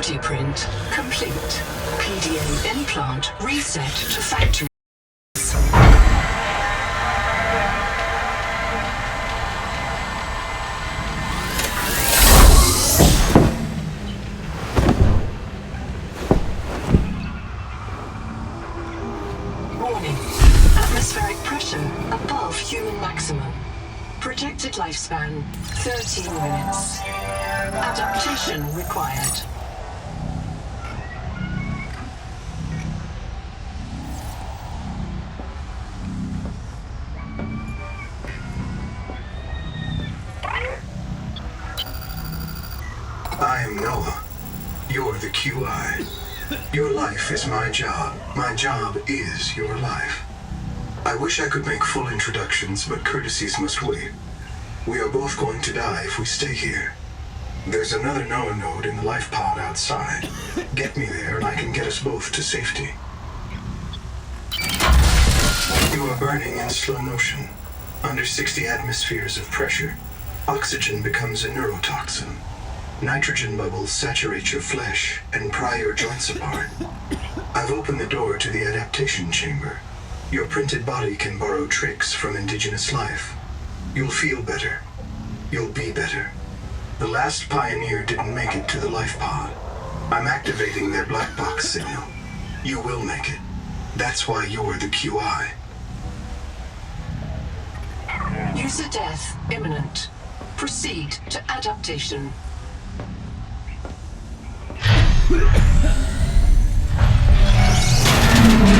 Body print complete. PDA implant reset to factory. Warning. Atmospheric pressure above human maximum. Projected lifespan 13 minutes. Adaptation required. I am Noah. You're the QI. Your life is my job. My job is your life. I wish I could make full introductions, but courtesies must wait. We are both going to die if we stay here. There's another Noah node in the life pod outside. Get me there and I can get us both to safety. You are burning in slow motion. Under 60 atmospheres of pressure, oxygen becomes a neurotoxin. Nitrogen bubbles saturate your flesh and pry your joints apart. I've opened the door to the adaptation chamber. Your printed body can borrow tricks from indigenous life. You'll feel better. You'll be better. The last pioneer didn't make it to the life pod. I'm activating their black box signal. You will make it. That's why you're the QI. User death imminent. Proceed to adaptation.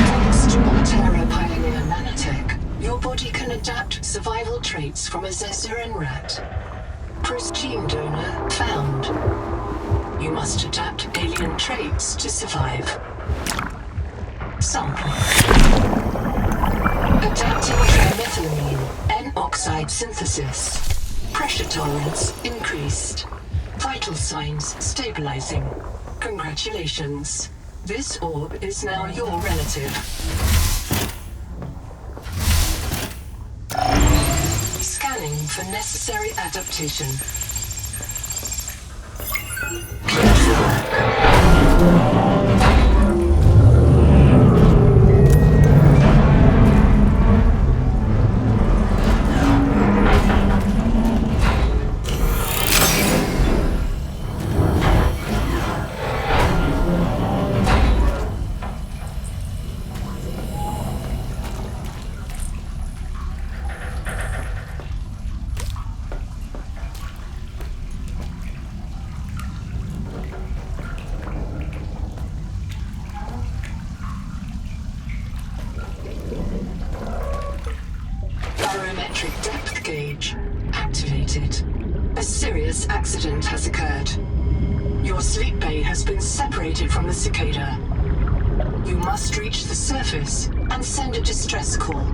Thanks to Altera Pioneer Nanotech, your body can adapt survival traits from a Zezuran rat. Gene donor found. You must adapt alien traits to survive. Sample. Adapting trimethylamine, N-oxide synthesis. Pressure tolerance increased. Vital signs stabilizing. Congratulations. This orb is now your relative. Scanning for necessary adaptation. Clear for work. Barometric depth gauge activated. A serious accident has occurred. Your sleep bay has been separated from the cicada. You must reach the surface and send a distress call.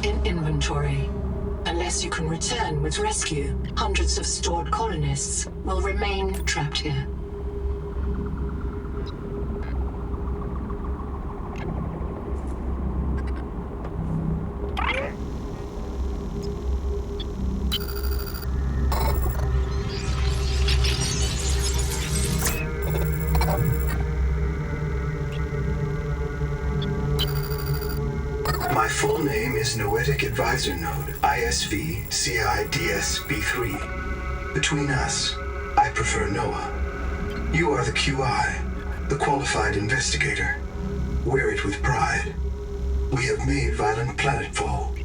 In inventory. Unless you can return with rescue, hundreds of stored colonists will remain trapped here. My full name is Noetic Advisor Node, ISV CIDS-B3. Between us, I prefer Noah. You are the QI, the qualified investigator. Wear it with pride. We have made violent planetfall.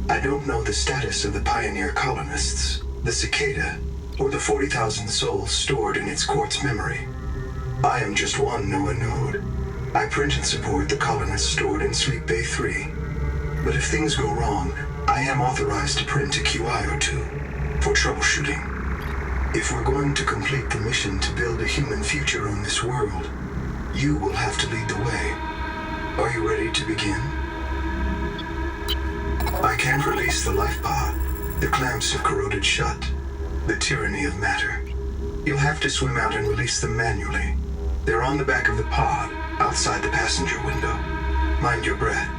I don't know the status of the pioneer colonists, the cicada, or the 40,000 souls stored in its quartz memory. I am just one Noah node. I print and support the colonists stored in Sleep Bay 3. But if things go wrong, I am authorized to print a QI or two for troubleshooting. If we're going to complete the mission to build a human future on this world, you will have to lead the way. Are you ready to begin? I can't release the life pod. The clamps have corroded shut. The tyranny of matter. You'll have to swim out and release them manually. They're on the back of the pod, outside the passenger window. Mind your breath.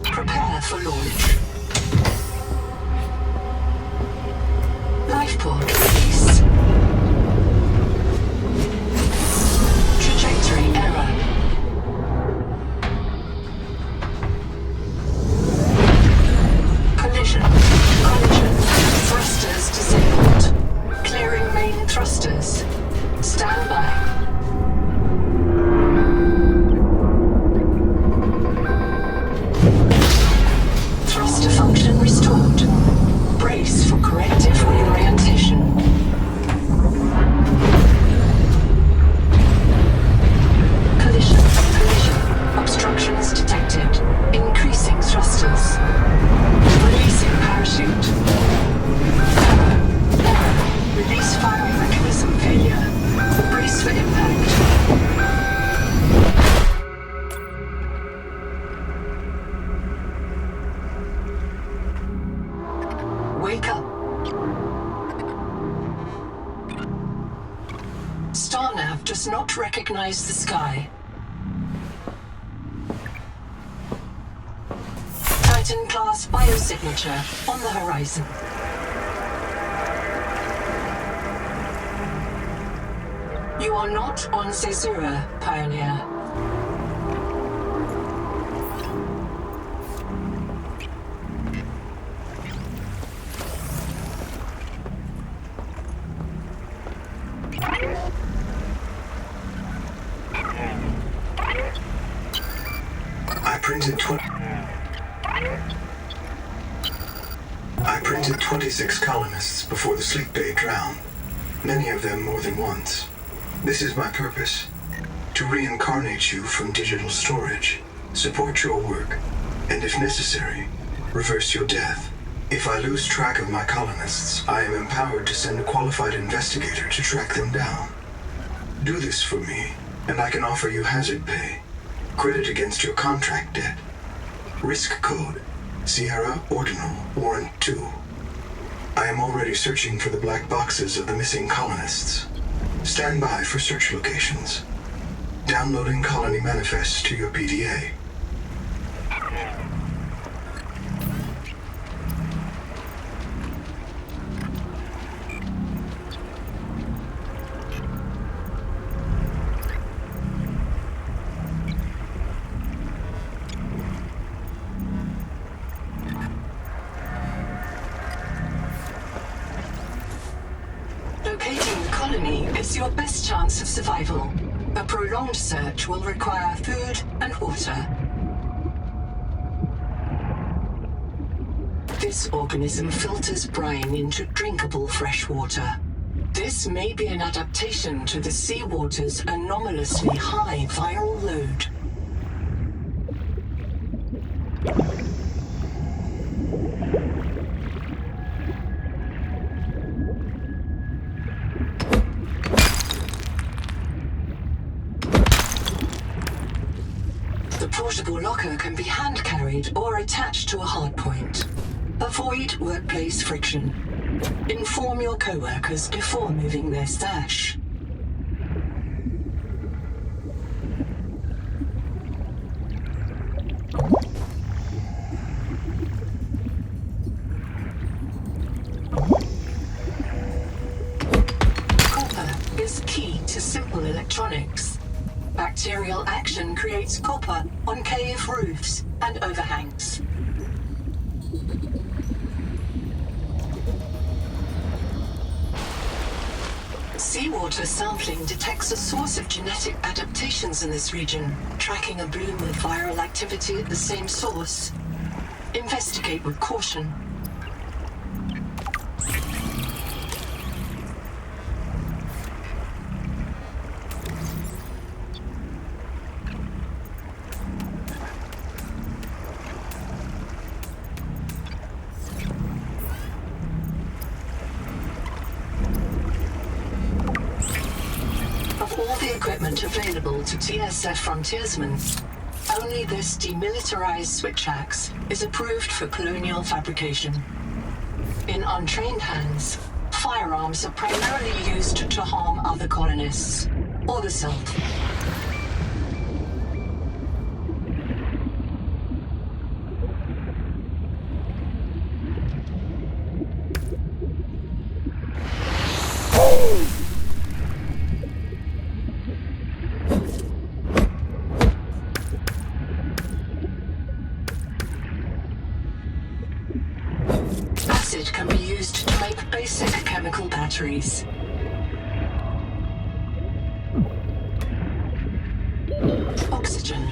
Prepare for launch. Lifepod release. Trajectory error. Collision. Thrusters disabled. Clearing main thrusters. Stand by. Thruster function restored. Brace for corrective reorientation. Collision. Obstructions detected. Increasing thrusters. Releasing parachute. Error. Release firing mechanism failure. Brace for impact. Wake up. Starnav does not recognize the sky. Titan-class biosignature on the horizon. You are not on Caesura, Pioneer. I printed 26 colonists before the sleep bay drowned, many of them more than once. This is my purpose: to reincarnate you from digital storage, support your work, and if necessary, reverse your death. If I lose track of my colonists, I am empowered to send a qualified investigator to track them down. Do this for me, and I can offer you hazard pay, credit against your contract debt. Risk code, Sierra Ordinal Warrant 2. I am already searching for the black boxes of the missing colonists. Stand by for search locations. Downloading colony manifests to your PDA. Locating the colony is your best chance of survival. A prolonged search will require food and water. This organism filters brine into drinkable fresh water. This may be an adaptation to the seawater's anomalously high viral load. The portable locker can be hand-carried or attached to a hardpoint. Avoid workplace friction. Inform your co-workers before moving their stash. simple electronics. Bacterial action creates copper on cave roofs and overhangs. Seawater sampling detects a source of genetic adaptations in this region, tracking a bloom of viral activity at the same source. Investigate with caution. Of all the equipment available to TSF frontiersmen, only this demilitarized switch axe is approved for colonial fabrication. In untrained hands, firearms are primarily used to harm other colonists, or the self. Acid can be used to make basic chemical batteries. Oxygen.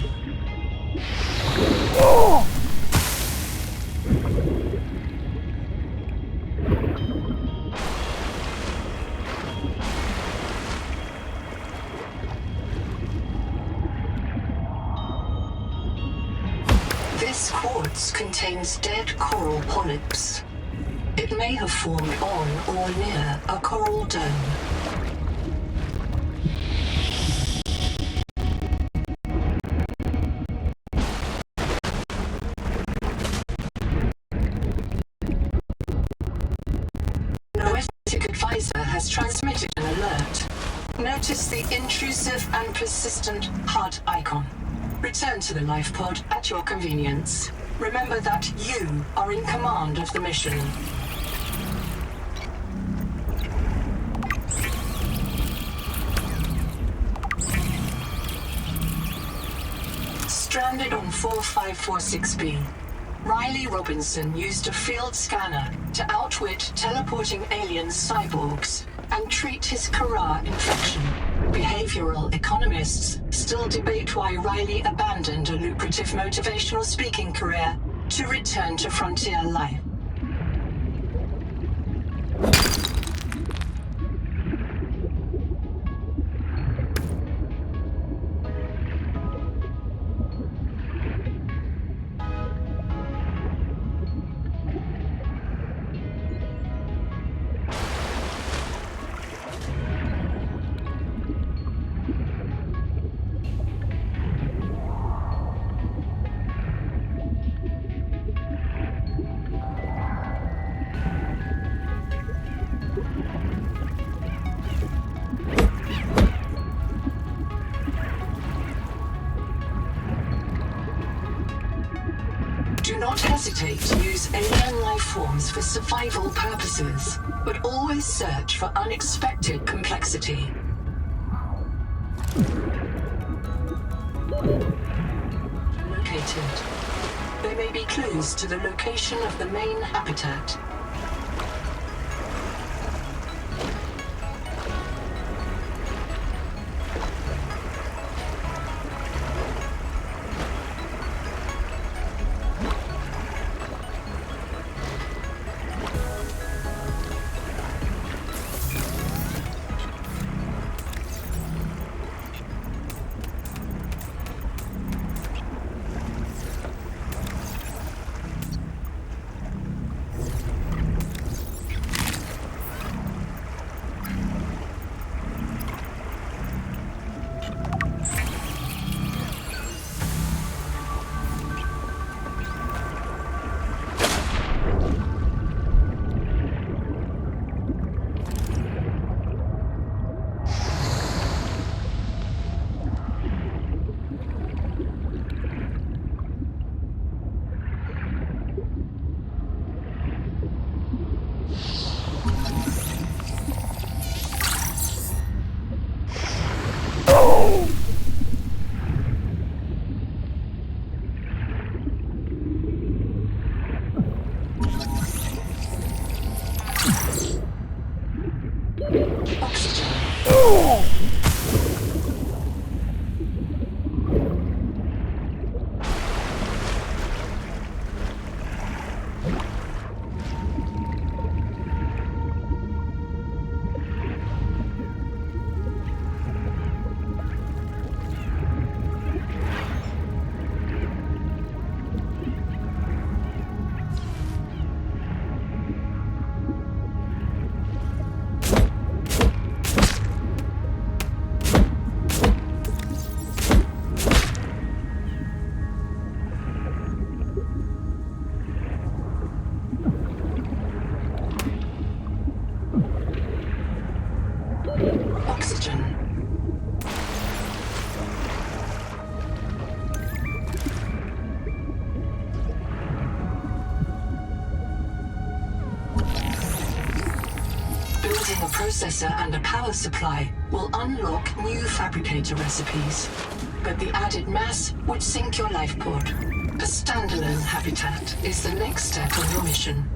This quartz contains dead coral polyps. It may have formed on or near a coral dome. Noetic advisor has transmitted an alert. Notice the intrusive and persistent HUD icon. Return to the life pod at your convenience. Remember that you are in command of the mission. Stranded on 4546B, Riley Robinson used a field scanner to outwit teleporting alien cyborgs and treat his Kara infection. Behavioral economists still debate why Riley abandoned a lucrative motivational speaking career to return to frontier life. Do not hesitate to use alien life forms for survival purposes, but always search for unexpected complexity. Located. There may be clues to the location of the main habitat. processor and a power supply will unlock new fabricator recipes. But the added mass would sink your life pod. A standalone habitat is the next step on your mission.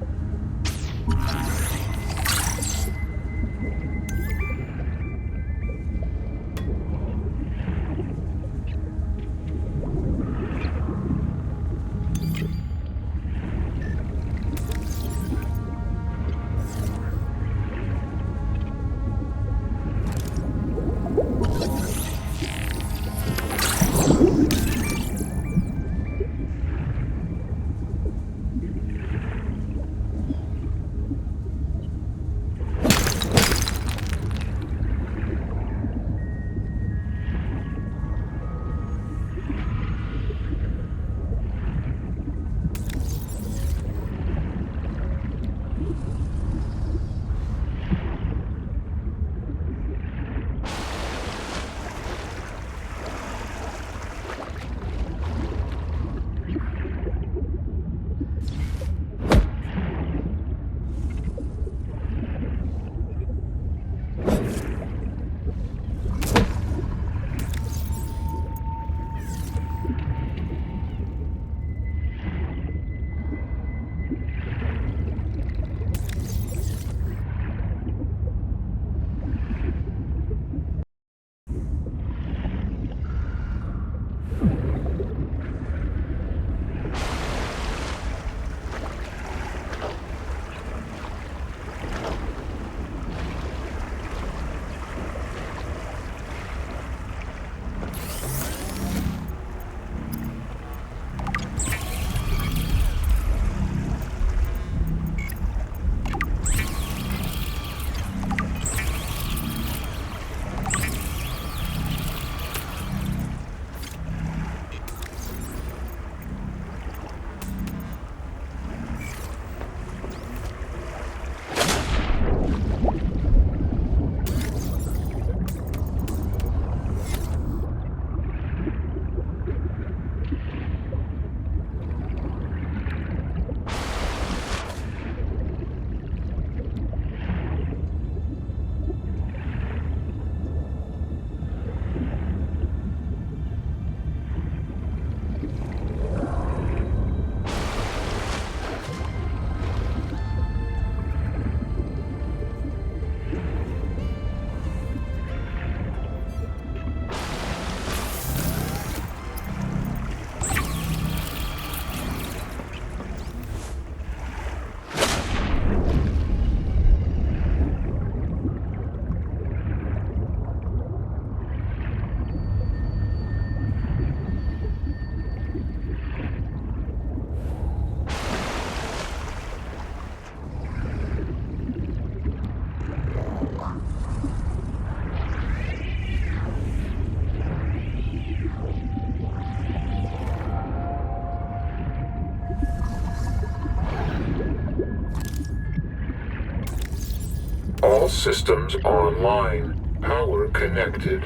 All systems online. Power connected.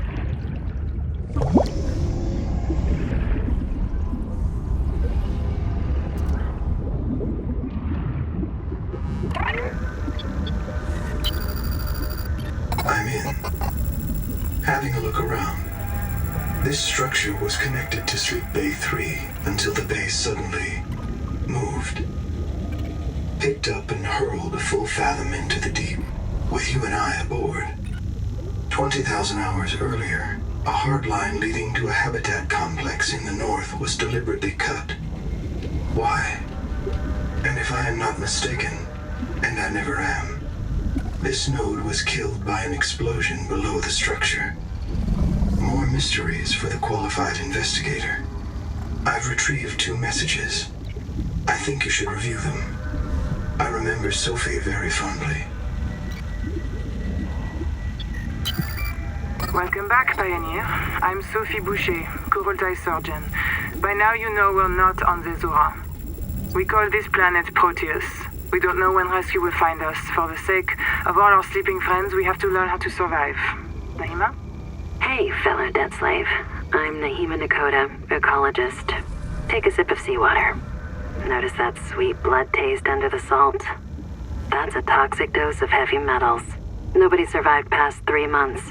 I'm in. Having a look around. This structure was connected to Sleep Bay 3 until the bay suddenly moved. Picked up and hurled a full fathom into the deep, with you and I aboard. 20,000 hours earlier, a hard line leading to a habitat complex in the north was deliberately cut. Why? And if I am not mistaken, and I never am, this node was killed by an explosion below the structure. More mysteries for the qualified investigator. I've retrieved 2 messages. I think you should review them. I remember Sophie very fondly. Welcome back, Pioneer. I'm Sophie Boucher, Kurultai surgeon. By now you know we're not on the Zora. We call this planet Proteus. We don't know when rescue will find us. For the sake of all our sleeping friends, we have to learn how to survive. Nahima? Hey, fellow dead slave. I'm Nahima Nakota, ecologist. Take a sip of seawater. Notice that sweet blood taste under the salt? That's a toxic dose of heavy metals. Nobody survived past 3 months.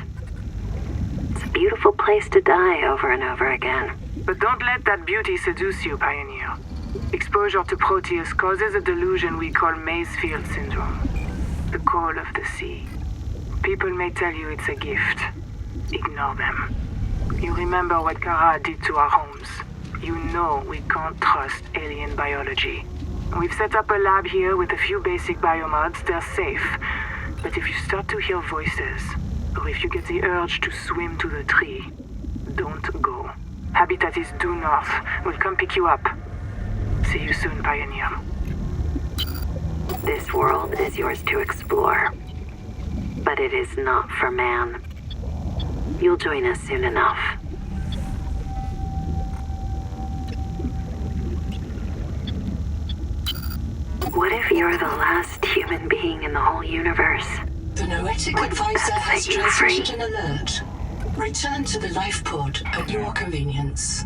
It's a beautiful place to die over and over again. But don't let that beauty seduce you, Pioneer. Exposure to Proteus causes a delusion we call Mazefield Syndrome. The call of the sea. People may tell you it's a gift. Ignore them. You remember what Kara did to our homes. You know we can't trust alien biology. We've set up a lab here with a few basic biomods. They're safe. But if you start to hear voices, or if you get the urge to swim to the tree, don't go. Habitat is due north. We'll come pick you up. See you soon, Pioneer. This world is yours to explore. But it is not for man. You'll join us soon enough. What if you're the last human being in the whole universe? The Noetic Advisor has transmitted an alert. Return to the life pod at your convenience.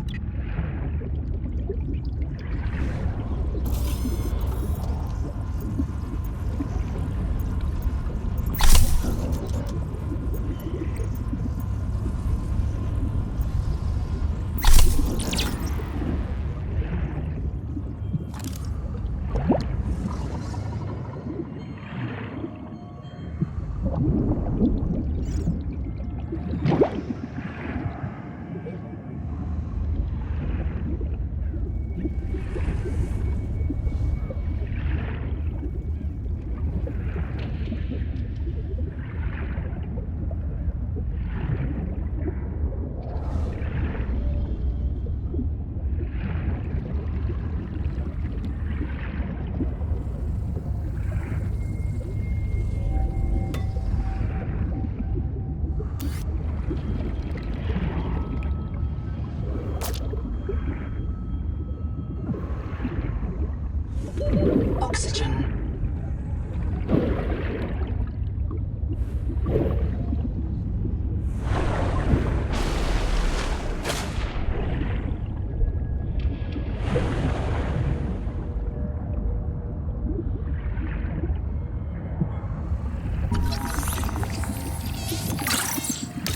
Oxygen.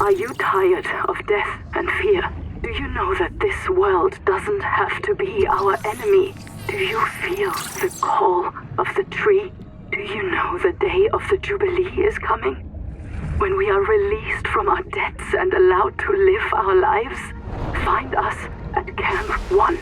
Are you tired of death and fear? Do you know that this world doesn't have to be our enemy? Do you feel the call of the tree? Do you know the day of the Jubilee is coming? When we are released from our debts and allowed to live our lives? Find us at Camp 1.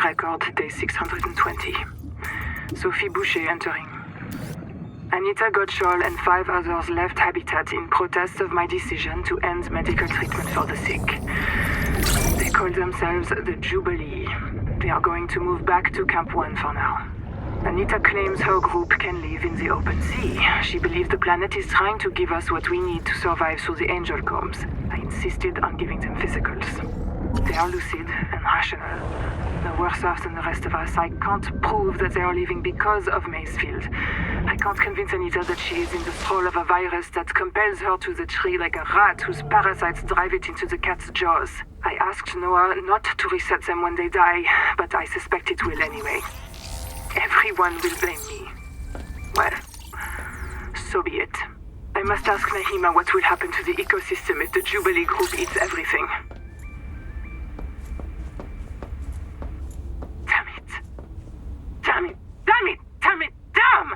Record day 620. Sophie Boucher entering. Anita Gottschall and 5 others left Habitat in protest of my decision to end medical treatment for the sick. They call themselves the Jubilee. They are going to move back to Camp 1 for now. Anita claims her group can live in the open sea. She believes the planet is trying to give us what we need to survive through the angel combs. I insisted on giving them physicals. They are lucid and rational. They're worse off than the rest of us. I can't prove that they are leaving because of Macefield. I can't convince Anita that she is in the thrall of a virus that compels her to the tree like a rat whose parasites drive it into the cat's jaws. I asked Noah not to reset them when they die, but I suspect it will anyway. Everyone will blame me. Well, so be it. I must ask Nahima what will happen to the ecosystem if the Jubilee group eats everything. Damn it! Damn it! Damn it! Damn it! Damn!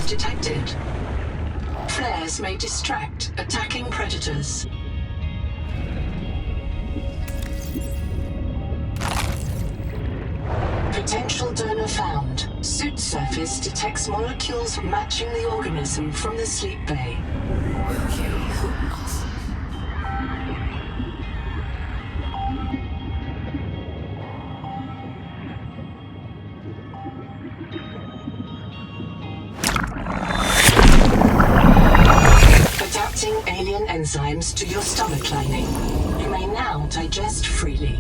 Detected. Flares may distract attacking predators. Potential donor found. Suit surface detects molecules matching the organism from the sleep bay. Alien enzymes to your stomach lining. You may now digest freely.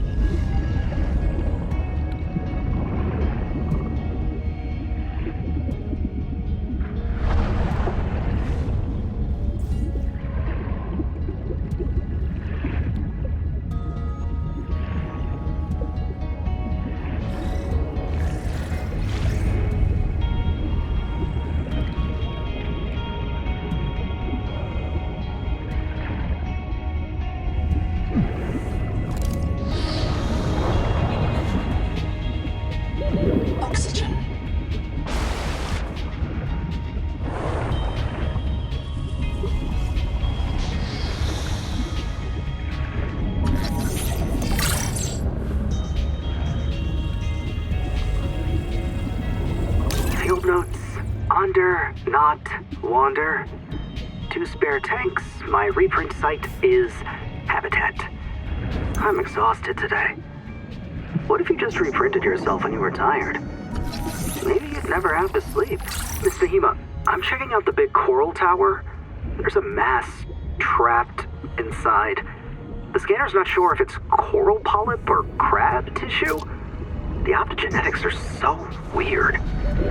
Not wander. 2 spare tanks. My reprint site is Habitat. I'm exhausted today. What if you just reprinted yourself when you were tired? Maybe you'd never have to sleep. Miss Nahima, I'm checking out the big coral tower. There's a mass trapped inside. The scanner's not sure if it's coral polyp or crab tissue. The optogenetics are so weird.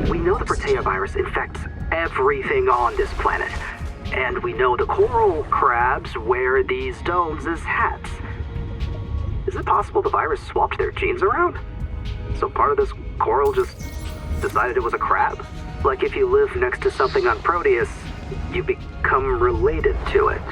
We know the Protea virus infects everything on this planet. And we know the coral crabs wear these domes as hats. Is it possible the virus swapped their genes around? So part of this coral just decided it was a crab? Like if you live next to something on Proteus, you become related to it.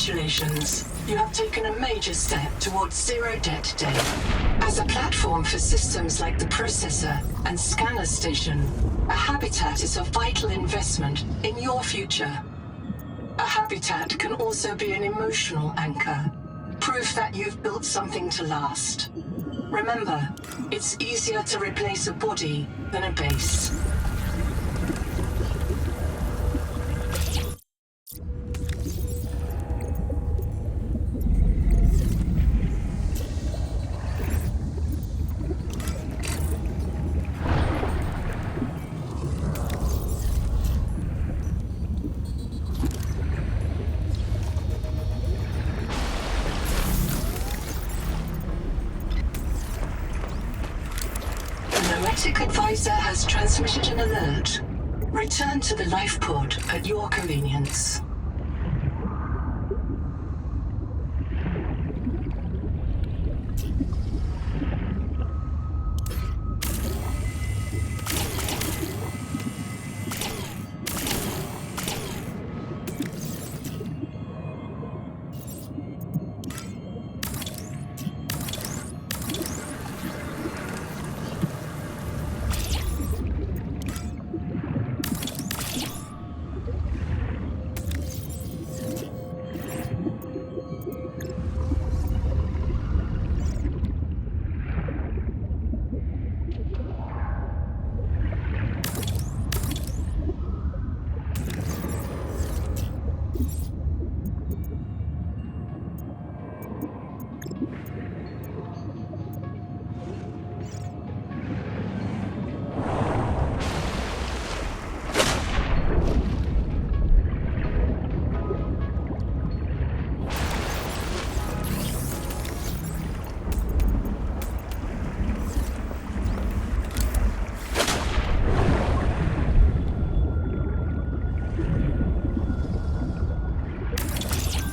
Congratulations. You have taken a major step towards Zero Debt Day. As a platform for systems like the processor and scanner station, a habitat is a vital investment in your future. A habitat can also be an emotional anchor, proof that you've built something to last. Remember, it's easier to replace a body than a base. Advisor has transmitted an alert. Return to the life pod at your convenience.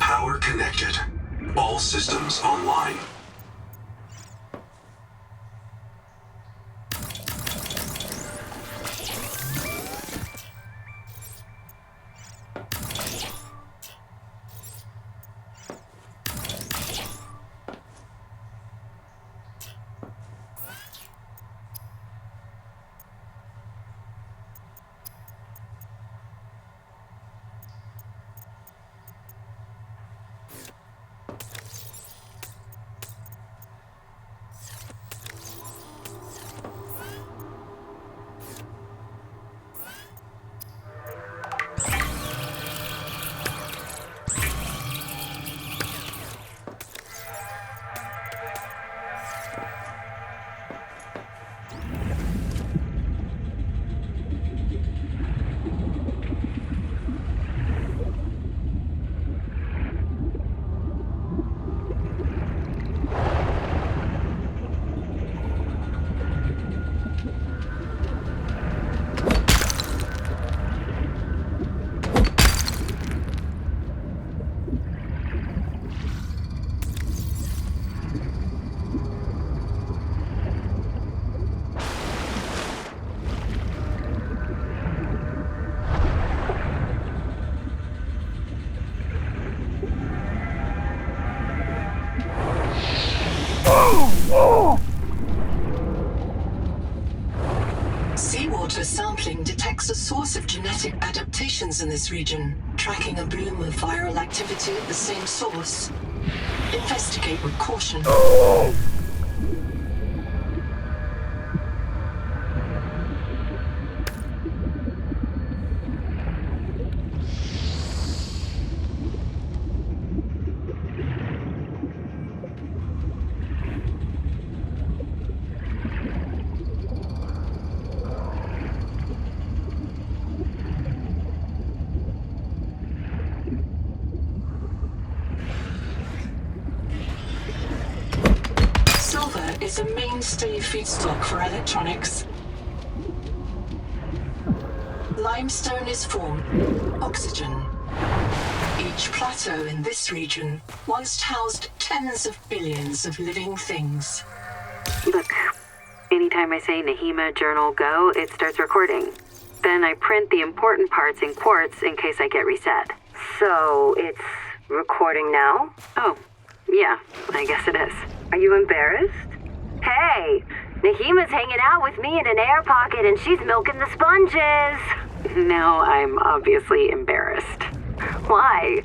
Power connected. All systems online. Seawater sampling detects a source of genetic adaptations in this region, tracking a bloom of viral activity at the same source. Investigate with caution. Is a mainstay feedstock for electronics. Limestone is formed. Oxygen. Each plateau in this region once housed tens of billions of living things. Look, anytime I say Nahima Journal Go, it starts recording. Then I print the important parts in quartz in case I get reset. So it's Recording now? Oh, yeah, I guess it is. Are you embarrassed? Hey, Nahima's hanging out with me in an air pocket and she's milking the sponges. Now I'm obviously embarrassed. Why?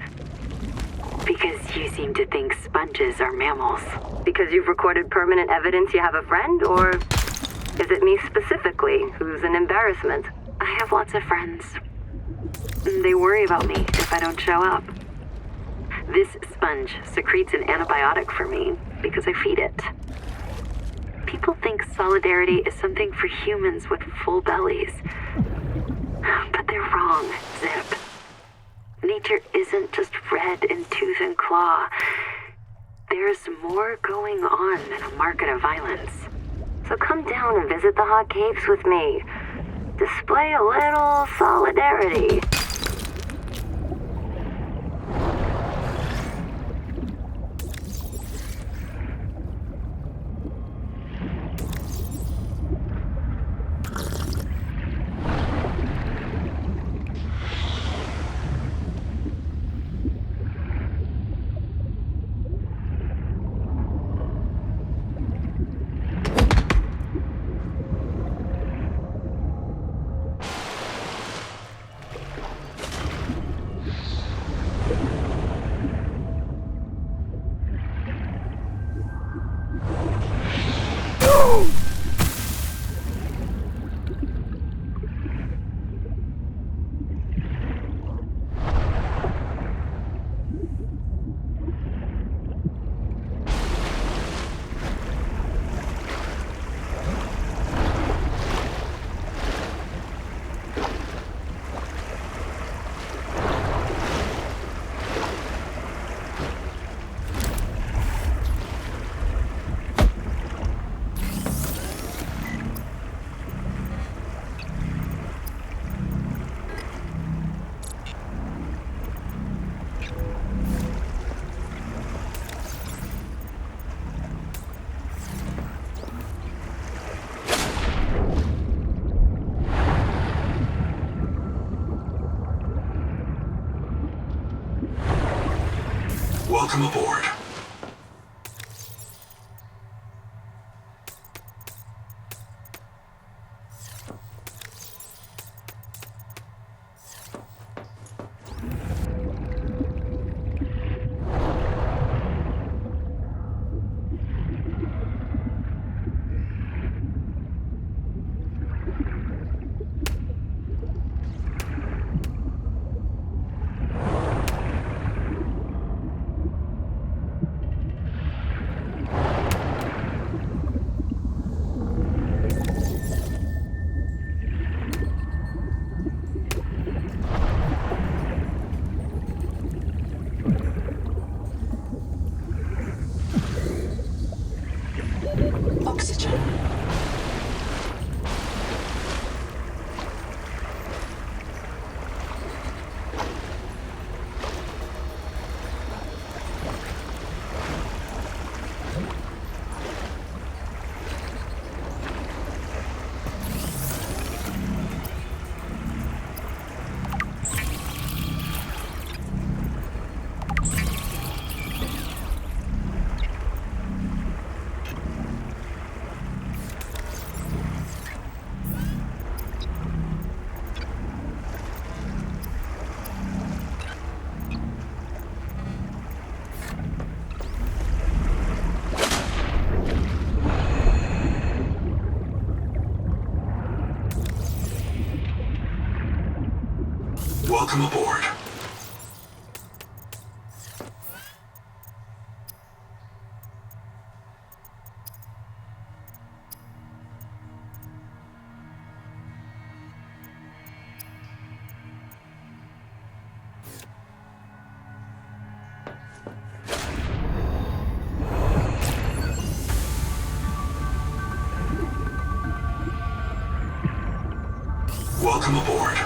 Because you seem to think sponges are mammals. Because you've recorded permanent evidence you have a friend, or is it me specifically who's an embarrassment? I have lots of friends. They worry about me if I don't show up. This sponge secretes an antibiotic for me because I feed it. People think solidarity is something for humans with full bellies. But they're wrong, Zip. Nature isn't just red in tooth and claw. There's more going on than a market of violence. So come down and visit the hot caves with me. Display a little solidarity. Welcome aboard. Oxygen. Welcome aboard. Welcome aboard.